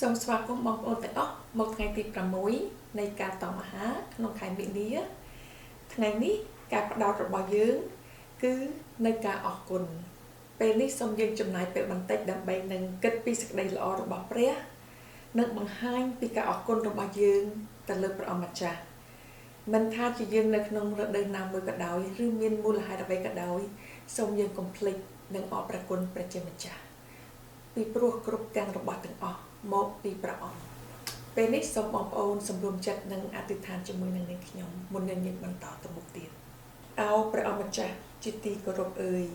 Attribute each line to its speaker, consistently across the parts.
Speaker 1: សូមស្វាគមន៍បងប្អូនទាំងអស់មកថ្ងៃទី6នៃការតមអាហារក្នុងខែមិនិនាថ្ងៃនេះការផ្ដោតរបស់យើងគឺនៅការអរគុណពេលនេះសូមយើងចំណាយពេលបន្តិចដើម្បីនឹងគិតពីសេចក្តីល្អរបស់ព្រះនិងបង្ហាញពីការអរគុណរបស់យើងទៅលើព្រះអម្ចាស់មិនថាជាយើងនៅក្នុងរដូវណាមួយក៏ដោយឬមានមូលហេតុអ្វីក៏ដោយសូមយើងកុំភ្លេចនឹងអរព្រះគុណព្រះជាម្ចាស់ពីព្រោះគ្រប់ទាំងរបស់ទាំងអស់មកពីព្រះអង្គពេលនេះសូមបងប្អូនសម្រុំចិត្តនិងអធិដ្ឋានជាមួយនឹងនាងខ្ញុំមុននឹងយើងបន្តទៅមុខទៀតអោព្រះអម្ចាស់ជាទីគោរពអើយ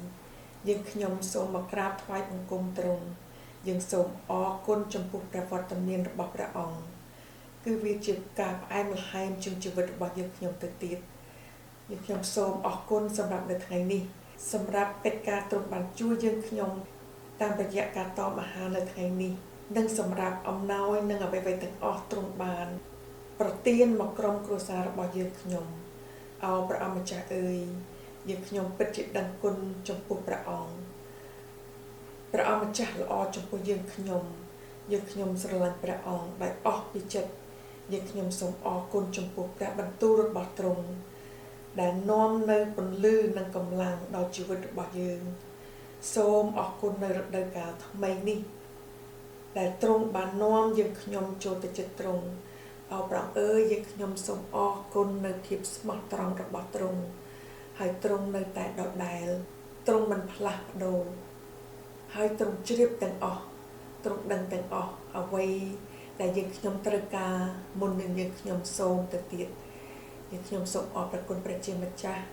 Speaker 1: យើងខ្ញុំសូមមកក្រាបថ្វាយបង្គំទ្រង់យើងសូមអរគុណចំពោះព្រះវត្តមានរបស់ព្រះអង្គគឺវាជាការផ្អែមល្ហែមជាជីវិតរបស់យើងខ្ញុំទៅទៀតយើងខ្ញុំសូមអរគុណសម្រាប់នៅថ្ងៃនេះសម្រាប់កិច្ចការទ្រង់បានជួយយើងខ្ញុំតាមរយៈការតមអាហារនៅថ្ងៃនេះនិងសម្រាប់អំណោយនិងអ្វីៗទាំងអស់ទ្រង់បានប្រទានមកក្រុមគ្រួសាររបស់យើងខ្ញុំអោព្រះអម្ចាស់អើយយើងខ្ញុំពិតជាដឹងគុណចំពោះព្រះអង្គព្រះអម្ចាស់ល្អចំពោះយើងខ្ញុំស្រឡាញ់ព្រះអង្គដោយអស់ពីចិត្តយើងខ្ញុំសូមអរគុណចំពោះព្រះបន្ទូលរបស់ទ្រង់ដែលនាំនៅពន្លឺនិងកម្លាំងដល់ជីវិតរបស់យើងសូមអរគុណនៅរដូវកាលថ្មីនេះដែលទ្រង់បាននាំយើងខ្ញុំចូលទៅជិតទ្រង់អោព្រះអើយយើងខ្ញុំសូមអរគុណនៅភាពស្មោះត្រង់របស់ទ្រង់ហើយទ្រង់នៅតែដដែលទ្រង់មិនផ្លាស់ប្ដូរហើយទ្រង់ជ្រាបទាំងអស់ទ្រង់ដឹងទាំងអស់អ្វីដែលយើងខ្ញុំត្រូវការមុននឹងយើងខ្ញុំសូមទៅទៀតយើងខ្ញុំសូមអរព្រះគុណព្រះជាម្ចាស់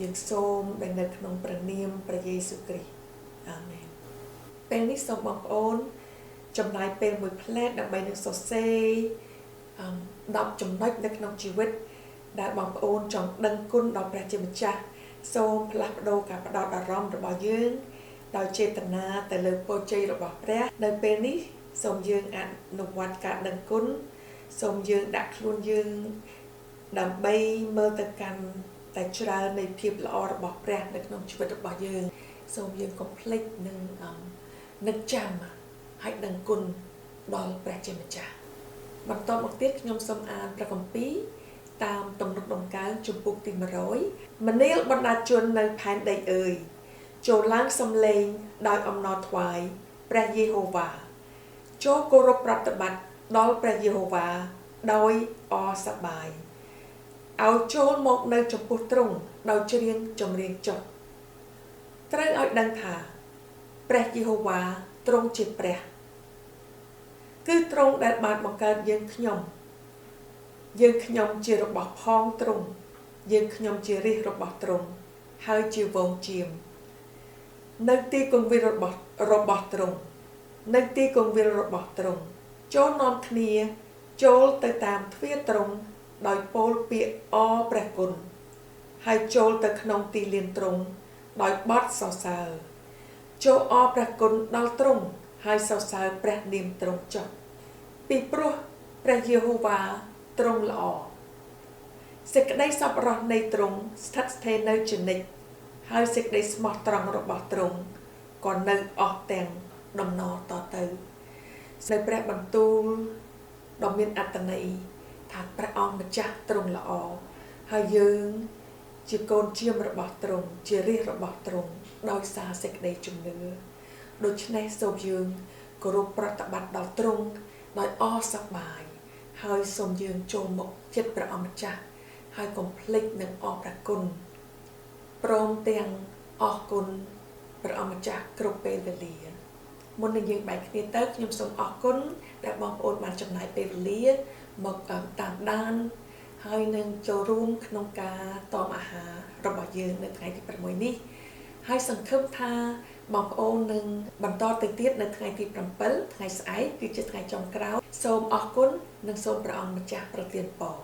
Speaker 1: យើងសូមដែលនៅក្នុងព្រះនាមព្រះយេស៊ូវគ្រីស្ទអាមែនពេលនេះសូមបងប្អូនចំណាយពេលមួយផ្លែតដើម្បីនឹងសរសេរ10ចំណុចនៅក្នុងជីវិតដែលបងប្អូនចង់ដឹងគុណដល់ព្រះជាម្ចាស់សូមផ្លាស់ប្ដូរការផ្ដោតអារម្មណ៍របស់យើងដោយចេតនាទៅលើពរជ័យរបស់ព្រះនៅពេលនេះសូមយើងអនុវត្តការដឹងគុណសូមយើងដាក់ខ្លួនយើងដើម្បីមើលទៅកាន់តែច្រើននៃភាពល្អរបស់ព្រះនៅក្នុងជីវិតរបស់យើងសូមយើងកុំភ្លេចនឹងនឹកចាំហើយដឹងគុណដល់ព្រះជាម្ចាស់បន្តមកទៀតខ្ញុំសូមអានព្រះគម្ពីរតាមទំនុកដំកើងជំពូកទី100មនាលបណ្ដាជននៅផែនដីអើយចូលឡើងសំឡេងដោយអំណរថ្វាយព្រះយេហូវ៉ាចូលគោរពប្រតិបត្តិដល់ព្រះយេហូវ៉ាដោយអរសប្បាយឲ្យចូលមកនៅចំពោះទ្រង់ដោយច្រៀងចម្រៀងចុះត្រូវឲ្យដឹងថាព្រះយេហូវ៉ាទ្រង់ជាព្រះគឺទ្រង់ដែលបានបង្កើតយើងខ្ញុំជារបស់ផងទ្រង់យើងខ្ញុំជារាជរបស់ទ្រង់ហើយជាវងជៀមនៅទីគង្វាលរបស់ទ្រង់នៅទីគង្វាលរបស់ទ្រង់ចូលនាំគ្នាចូលទៅតាមទ្វារទ្រង់ដោយពោលពាក្យអរព្រះគុណហើយចូលទៅក្នុងទីលានទ្រង់ដោយបទសរសើរចូលអរព្រះគុណដល់ទ្រង់ហើយសរសើរព្រះនាមទ្រង់ចុះពីព្រោះព្រះយេហូវ៉ាទ្រង់ល្អសេចក្តីសប្បុរសនៃទ្រង់ស្ថិតស្ថេរនៅជានិច្ចហើយសេចក្តីស្មោះត្រង់របស់ទ្រង់ក៏នៅអស់ទាំងដំណរតទៅនៅព្រះបន្ទូលដ៏មានអត្ថន័យថាព្រះអង្គម្ចាស់ទ្រង់ល្អហើយយើងជាកូនជៀមរបស់ទ្រង់ជារាជរបស់ទ្រង់ដោយសារសេចក្តីជំនឿដូច្នេះសូមយើងគោរពប្រតិបត្តិដល់ទ្រង់ដោយអរសប្បាយហើយសូមយើងចូលមកជិតព្រះអង្គម្ចាស់ហើយកុំភ្លេចនឹងអរព្រះគុណព្រមទាំងអរគុណព្រះអង្គម្ចាស់គ្រប់ពេលវេលាមុននឹងយើងបែកគ្នាទៅខ្ញុំសូមអរគុណដែលបងប្អូនបានចំណាយពេលវេលាមកតាមដានហើយនឹងចូលរួមក្នុងការតមអាហាររបស់យើងនៅថ្ងៃទី6នេះហើយសង្ឃឹមថាបងប្អូននឹងបន្តទៅទៀតនៅថ្ងៃទី7ថ្ងៃស្អែកគឺជាថ្ងៃចុងក្រោយសូមអរគុណនិងសូមព្រះអង្គម្ចាស់ប្រទានពរ